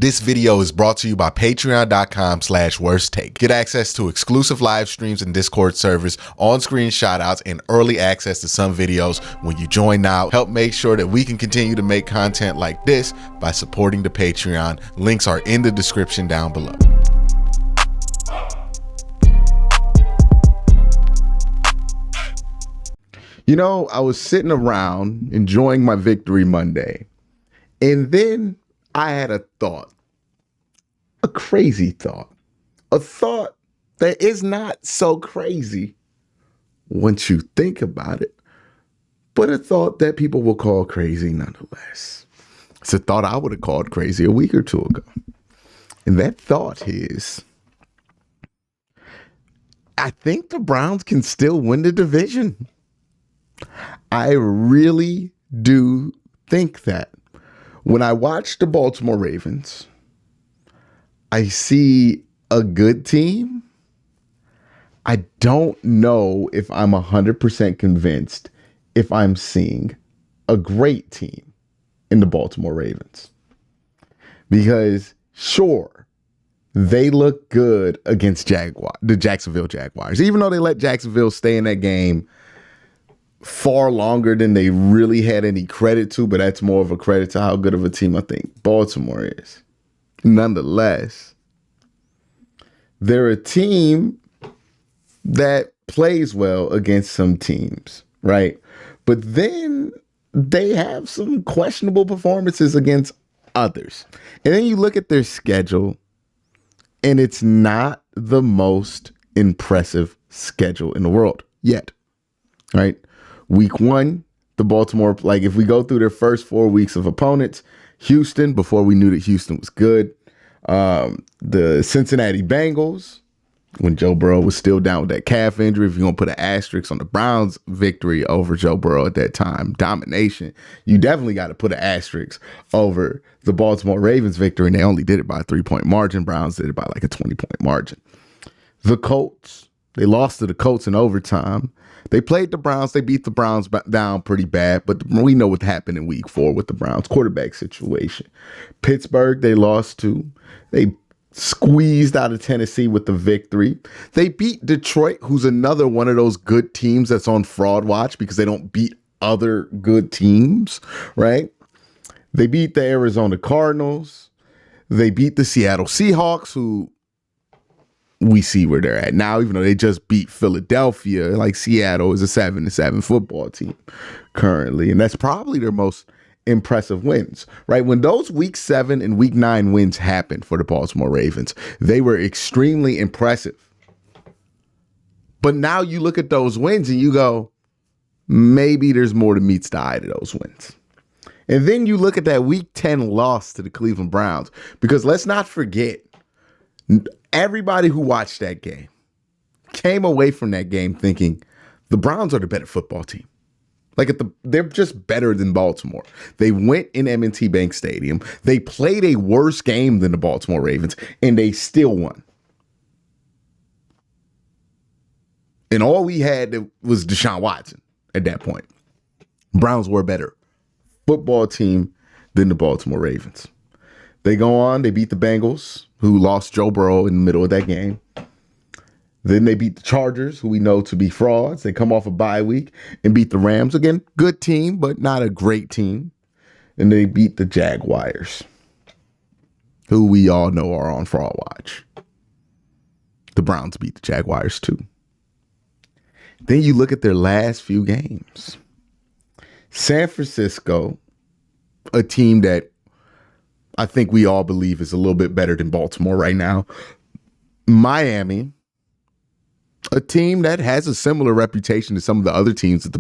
This video is brought to you by patreon.com/worsttake. Get access to exclusive live streams and Discord servers, on-screen shoutouts, and early access to some videos when you join now. Help make sure that we can continue to make content like this by supporting the Patreon. Links are in the description down below. You know, I was sitting around enjoying my Victory Monday, and then I had a thought, a crazy thought, a thought that is not so crazy once you think about it, but a thought that people will call crazy nonetheless. It's a thought I would have called crazy a week or two ago. And that thought is, I think the Browns can still win the division. I really do think that. When I watch the Baltimore Ravens, I see a good team. I don't know if I'm 100% convinced if I'm seeing a great team in the Baltimore Ravens. Because sure, they look good against the Jacksonville Jaguars, even though they let Jacksonville stay in that game far longer than they really had any credit to, but that's more of a credit to how good of a team I think Baltimore is. Nonetheless, they're a team that plays well against some teams, right? But then they have some questionable performances against others. And then you look at their schedule, and it's not the most impressive schedule in the world yet, right? Week 1, the Baltimore, like if we go through their first 4 weeks of opponents, Houston, before we knew that Houston was good, the Cincinnati Bengals, when Joe Burrow was still down with that calf injury, if you're going to put an asterisk on the Browns' victory over Joe Burrow at that time, domination, you definitely got to put an asterisk over the Baltimore Ravens' victory, and they only did it by a 3-point margin. Browns did it by like a 20-point margin. The Colts, they lost to the Colts in overtime. They played the Browns. They beat the Browns down pretty bad, but we know what happened in week 4 with the Browns quarterback situation. Pittsburgh, they lost to. They squeezed out of Tennessee with the victory. They beat Detroit, who's another one of those good teams that's on fraud watch because they don't beat other good teams, right? They beat the Arizona Cardinals. They beat the Seattle Seahawks, who we see where they're at now, even though they just beat Philadelphia. Like Seattle is a 7-7 football team currently. And that's probably their most impressive wins, right? When those week 7 and week 9 wins happened for the Baltimore Ravens, they were extremely impressive. But now you look at those wins and you go, maybe there's more to meets the eye to those wins. And then you look at that week 10 loss to the Cleveland Browns, because let's not forget, everybody who watched that game came away from that game thinking the Browns are the better football team. Like they're just better than Baltimore. They went in M&T Bank Stadium. They played a worse game than the Baltimore Ravens, and they still won. And all we had was Deshaun Watson at that point. Browns were a better football team than the Baltimore Ravens. They go on, they beat the Bengals, who lost Joe Burrow in the middle of that game. Then they beat the Chargers, who we know to be frauds. They come off a bye week and beat the Rams. Again, good team, but not a great team. And they beat the Jaguars, who we all know are on fraud watch. The Browns beat the Jaguars too. Then you look at their last few games. San Francisco, a team that I think we all believe is a little bit better than Baltimore right now. Miami, a team that has a similar reputation to some of the other teams that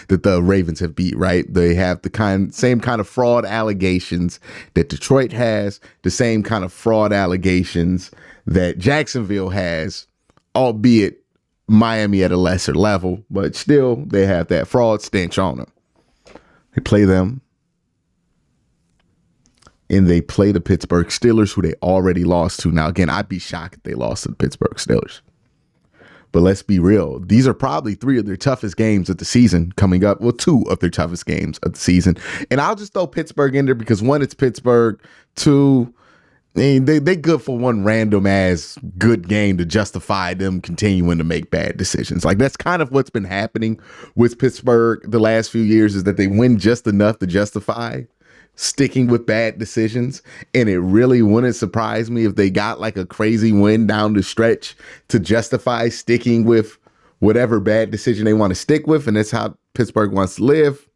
the Ravens have beat, right? They have the same kind of fraud allegations that Detroit has, the same kind of fraud allegations that Jacksonville has, albeit Miami at a lesser level, but still they have that fraud stench on them. They play them. And they play the Pittsburgh Steelers, who they already lost to. Now, again, I'd be shocked if they lost to the Pittsburgh Steelers. But let's be real. These are probably 3 of their toughest games of the season coming up. Well, 2 of their toughest games of the season. And I'll just throw Pittsburgh in there because 1, it's Pittsburgh. 2, They good for one random ass good game to justify them continuing to make bad decisions. Like that's kind of what's been happening with Pittsburgh the last few years, is that they win just enough to justify sticking with bad decisions. And it really wouldn't surprise me if they got like a crazy win down the stretch to justify sticking with whatever bad decision they want to stick with. And that's how Pittsburgh wants to live.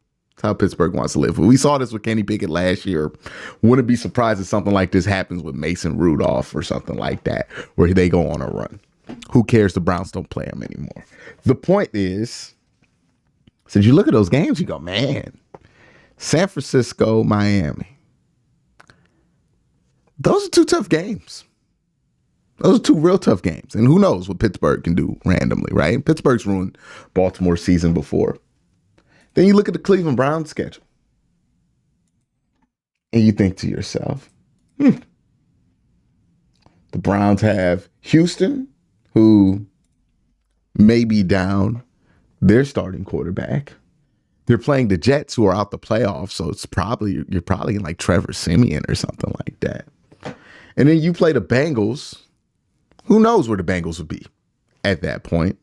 How Pittsburgh wants to live. We saw this with Kenny Pickett last year. Wouldn't be surprised if something like this happens with Mason Rudolph or something like that, where they go on a run. Who cares? The Browns don't play them anymore. The point is, since you look at those games, you go, man, San Francisco, Miami. Those are two tough games. Those are two real tough games. And who knows what Pittsburgh can do randomly, right? Pittsburgh's ruined Baltimore's season before. Then you look at the Cleveland Browns schedule and you think to yourself, the Browns have Houston, who may be down their starting quarterback. They're playing the Jets, who are out the playoffs. So you're probably in like Trevor Siemian or something like that. And then you play the Bengals. Who knows where the Bengals would be at that point?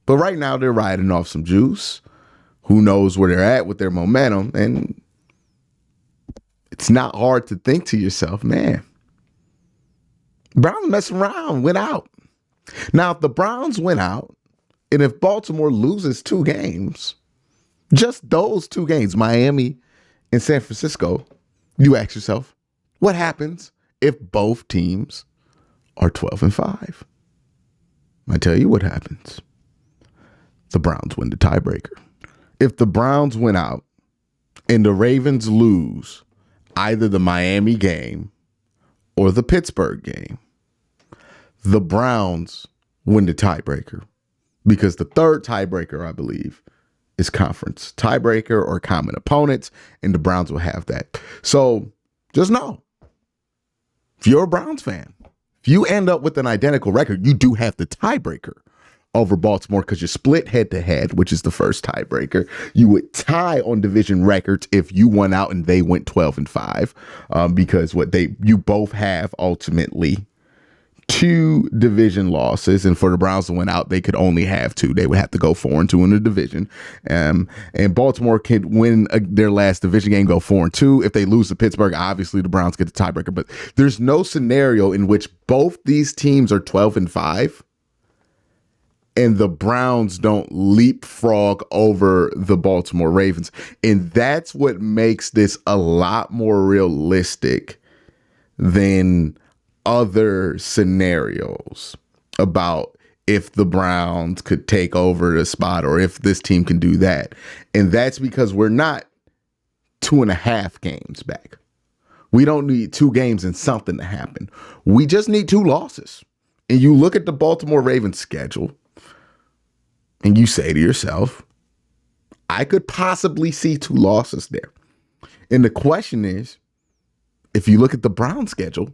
But right now they're riding off some juice. Who knows where they're at with their momentum? And it's not hard to think to yourself, man, Browns messing around, went out. Now, if the Browns went out, and if Baltimore loses two games, just those two games, Miami and San Francisco, you ask yourself, what happens if both teams are 12-5? I tell you what happens. The Browns win the tiebreaker. If the Browns win out and the Ravens lose either the Miami game or the Pittsburgh game, the Browns win the tiebreaker, because the third tiebreaker, I believe, is conference tiebreaker or common opponents, and the Browns will have that. So just know, if you're a Browns fan, if you end up with an identical record, you do have the tiebreaker over Baltimore because you split head-to-head, which is the first tiebreaker. You would tie on division records if you won out and they went 12-5, because you both have ultimately 2 division losses, and for the Browns to win out, they could only have 2. They would have to go 4-2 in the division, and Baltimore could win their last division game, go 4-2. If they lose to Pittsburgh, obviously the Browns get the tiebreaker. But there's no scenario in which both these teams are 12-5. And the Browns don't leapfrog over the Baltimore Ravens. And that's what makes this a lot more realistic than other scenarios about if the Browns could take over the spot or if this team can do that. And that's because we're not 2.5 games back. We don't need 2 games and something to happen. We just need 2 losses. And you look at the Baltimore Ravens schedule, and you say to yourself, I could possibly see 2 losses there. And the question is, if you look at the Browns schedule,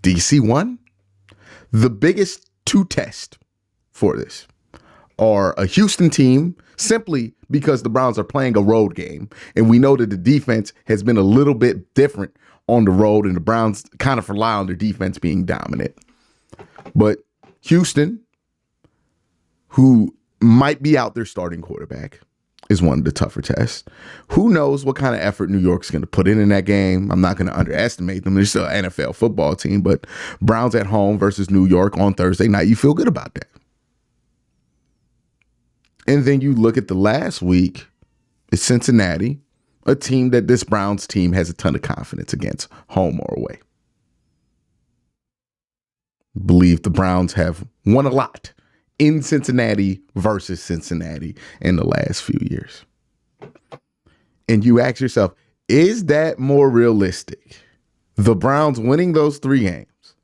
do you see one? The biggest 2 tests for this are a Houston team, simply because the Browns are playing a road game. And we know that the defense has been a little bit different on the road, and the Browns kind of rely on their defense being dominant. But Houston, who might be out their starting quarterback, is one of the tougher tests. Who knows what kind of effort New York's going to put in that game? I'm not going to underestimate them. They're still an NFL football team, but Browns at home versus New York on Thursday night, you feel good about that. And then you look at the last week, it's Cincinnati, a team that this Browns team has a ton of confidence against, home or away. Believe the Browns have won a lot in Cincinnati versus Cincinnati in the last few years. And you ask yourself, is that more realistic? The Browns winning those 3 games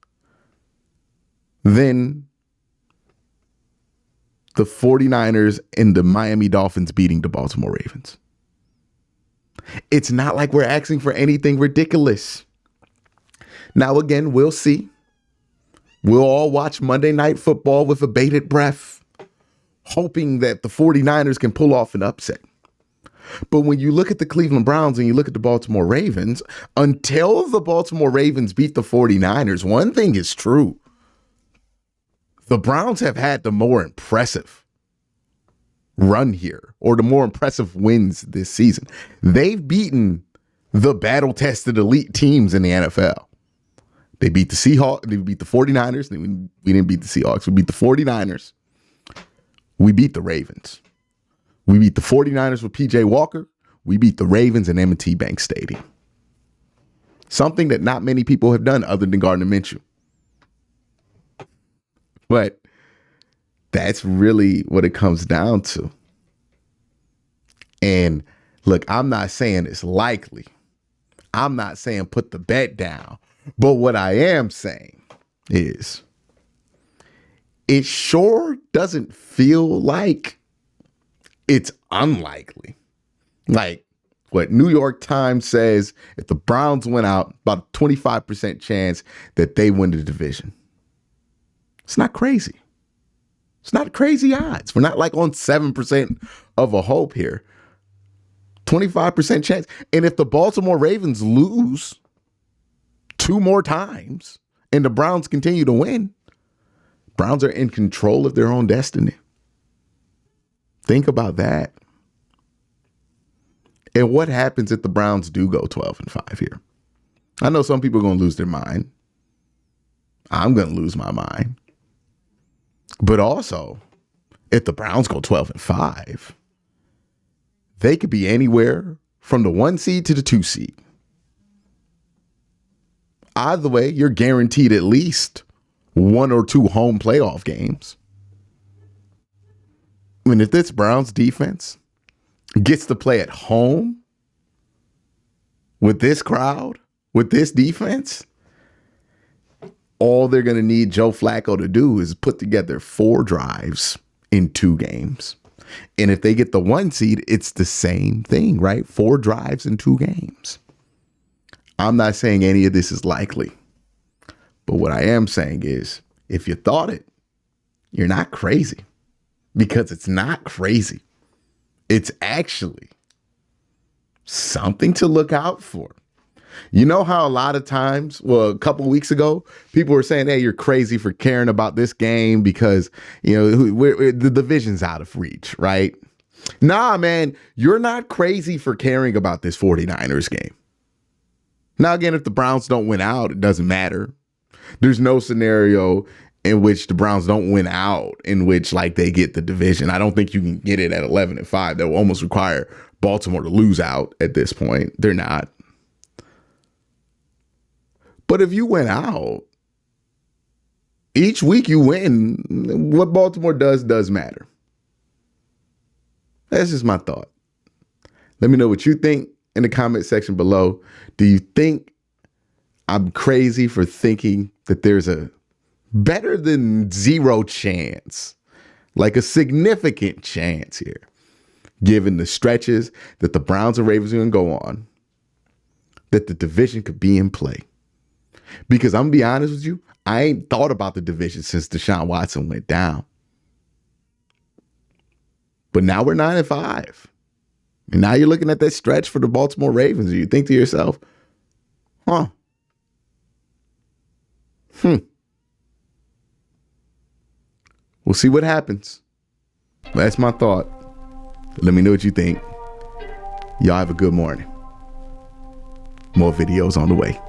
than the 49ers and the Miami Dolphins beating the Baltimore Ravens? It's not like we're asking for anything ridiculous. Now, again, we'll see. We'll all watch Monday Night Football with a bated breath, hoping that the 49ers can pull off an upset. But when you look at the Cleveland Browns and you look at the Baltimore Ravens, until the Baltimore Ravens beat the 49ers, one thing is true. The Browns have had the more impressive run here, or the more impressive wins this season. They've beaten the battle-tested elite teams in the NFL. They beat the Seahawks. They beat the 49ers. We didn't beat the Seahawks. We beat the 49ers. We beat the Ravens. We beat the 49ers with P.J. Walker. We beat the Ravens in M&T Bank Stadium. Something that not many people have done other than Gardner Minshew. But that's really what it comes down to. And look, I'm not saying it's likely. I'm not saying put the bet down. But what I am saying is it sure doesn't feel like it's unlikely. Like what New York Times says, if the Browns win out, about a 25% chance that they win the division. It's not crazy. It's not crazy odds. We're not like on 7% of a hope here. 25% chance. And if the Baltimore Ravens lose 2 more times and the Browns continue to win, Browns are in control of their own destiny. Think about that. And what happens if the Browns do go 12-5 here? I know some people are going to lose their mind. I'm going to lose my mind. But also, if the Browns go 12-5, they could be anywhere from the 1 seed to the 2 seed. Either way, you're guaranteed at least 1 or 2 home playoff games. I mean, if this Browns defense gets to play at home with this crowd, with this defense, all they're going to need Joe Flacco to do is put together 4 drives in 2 games. And if they get the 1 seed, it's the same thing, right? 4 drives in 2 games. I'm not saying any of this is likely. But what I am saying is, if you thought it, you're not crazy. Because it's not crazy. It's actually something to look out for. You know how a lot of times, well, a couple of weeks ago, people were saying, hey, you're crazy for caring about this game because, you know, the division's out of reach, right? Nah, man, you're not crazy for caring about this 49ers game. Now, again, if the Browns don't win out, it doesn't matter. There's no scenario in which the Browns don't win out in which, like, they get the division. I don't think you can get it at 11-5. That will almost require Baltimore to lose out at this point. They're not. But if you went out, each week you win, what Baltimore does matter. That's just my thought. Let me know what you think in the comment section below. Do you think I'm crazy for thinking that there's a better than 0 chance, like a significant chance here, given the stretches that the Browns and Ravens are going to go on, that the division could be in play? Because I'm going to be honest with you, I ain't thought about the division since Deshaun Watson went down. But now we're 9-5. And now you're looking at that stretch for the Baltimore Ravens. And you think to yourself, We'll see what happens. That's my thought. Let me know what you think. Y'all have a good morning. More videos on the way.